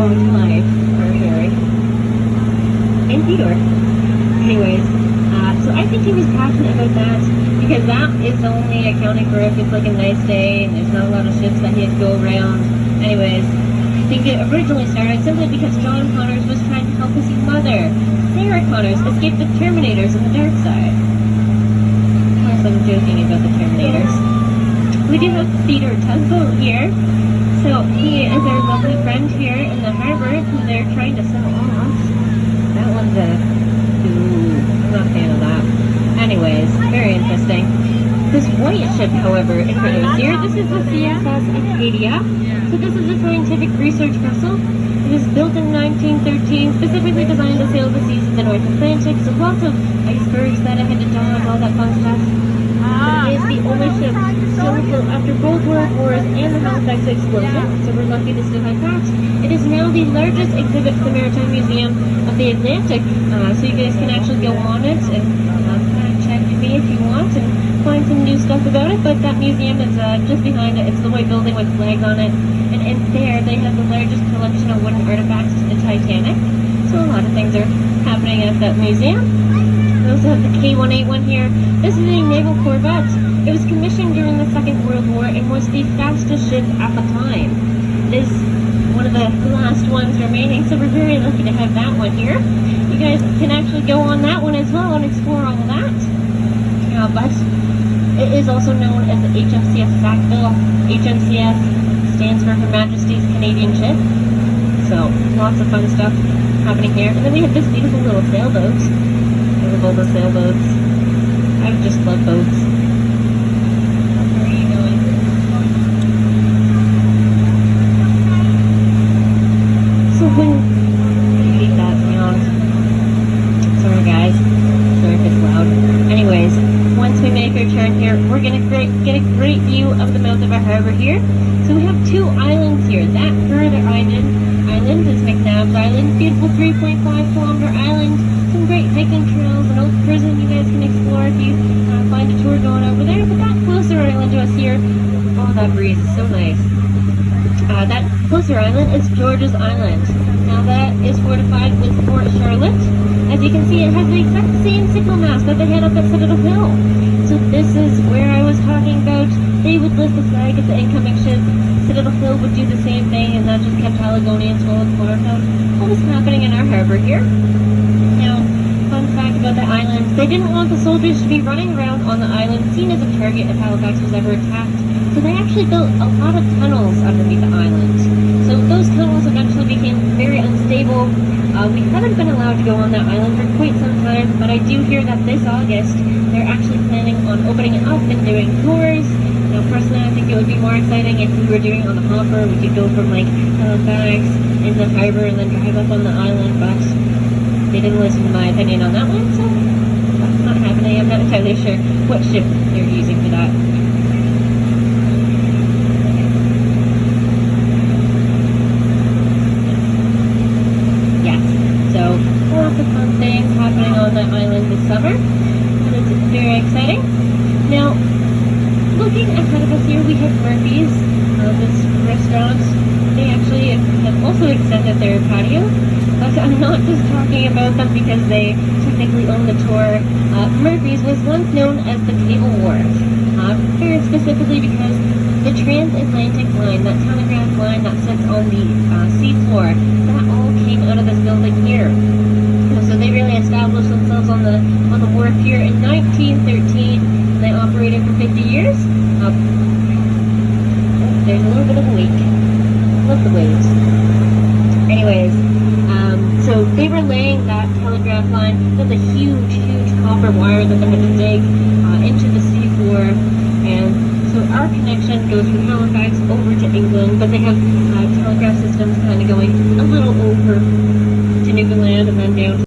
long life for Harry and Theodore. Anyways, so I think he was passionate about that because that is only accounting for if it's like a nice day and there's not a lot of ships that he had to go around. Anyways, I think it originally started simply because John Connors was trying to help his mother, Sarah Connors, escape the Terminators on the dark side. Of course, I'm joking about the Terminators. We do have Theodore Tugboat here. So he is our lovely friend here in the harbor who they're trying to sell off. That one's I'm not a fan of that. Anyways, very interesting. This white ship, however, in front of us here, this is the CSS Acadia. So this is a scientific research vessel. It was built in 1913, specifically designed to sail the seas of the North Atlantic. So lots of icebergs that it had to dodge, all that fun stuff. It is the only ship still afloat after both World Wars and the Halifax explosion, so we're lucky to still have that. It is now the largest exhibit at the Maritime Museum of the Atlantic, so you guys can actually go on it and check me if you want and find some new stuff about it, but that museum is just behind it. It's the white building with flags on it, and in there they have the largest collection of wooden artifacts to the Titanic, so a lot of things are happening at that museum. We also have the K-181 here. This is a naval corvette. It was commissioned during the Second World War and was the fastest ship at the time. It is one of the last ones remaining, so we're very lucky to have that one here. You guys can actually go on that one as well and explore all of that. But it is also known as the HMCS Sackville. HMCS stands for Her Majesty's Canadian Ship. So lots of fun stuff happening here. And then we have this beautiful little sailboat. I love all the sailboats. I just love boats. Where are you going? So when I hate that sound. Sorry guys. Sorry if it's loud. Anyways, once we make our turn here, we're gonna get a great view of the mouth of our harbor here. So we have two islands here. That further island is McNabb's Island, beautiful 3.5 kilometer island. Some great hiking trails, an old prison you guys can explore if you find a tour going over there. But that closer island to us here, oh, that breeze is so nice. That closer island is George's Island. Now that is fortified with Fort Charlotte. As you can see, it has the exact same signal mast that they had up at Citadel Hill. So this is where I was talking about. They would lift the flag at the incoming ship. Citadel Hill would do the same thing, and that just kept Haligonians full of chlorophyll. What was happening in our harbor here? Now, fun fact about the island, they didn't want the soldiers to be running around on the island, seen as a target if Halifax was ever attacked. So they actually built a lot of tunnels underneath the island. So those tunnels eventually became very unstable. We haven't been allowed to go on that island for quite some time, but I do hear that this August, they're actually planning on opening it up and doing tours. Now, personally, I think it would be more exciting if we were doing it on the Harbour. We could go from, like, Halifax into the Harbour and then drive up on the island, but they didn't listen to my opinion on that one, so that's not happening. I'm not entirely sure what ship they're using for that. Yes, so lots of fun things happening on that island this summer, and it's very exciting. Now, looking ahead of us here, we have Murphy's, this restaurant. They actually have also extended their patio, but I'm not just talking about them because they technically own the tour. Murphy's was once known as the Cable Wharf, very specifically because the transatlantic line, that telegraph line that sits on the seafloor, that all came out of this building here. So they really established themselves on the wharf here in 1913. They operated for 50 years. There's a little bit of a leak. Love the waves. Anyways, so they were laying that telegraph line. That's a huge, huge copper wire that they had to dig into the seafloor. And so our connection goes from Halifax over to England, but they have telegraph systems kind of going a little over to Newfoundland and then down to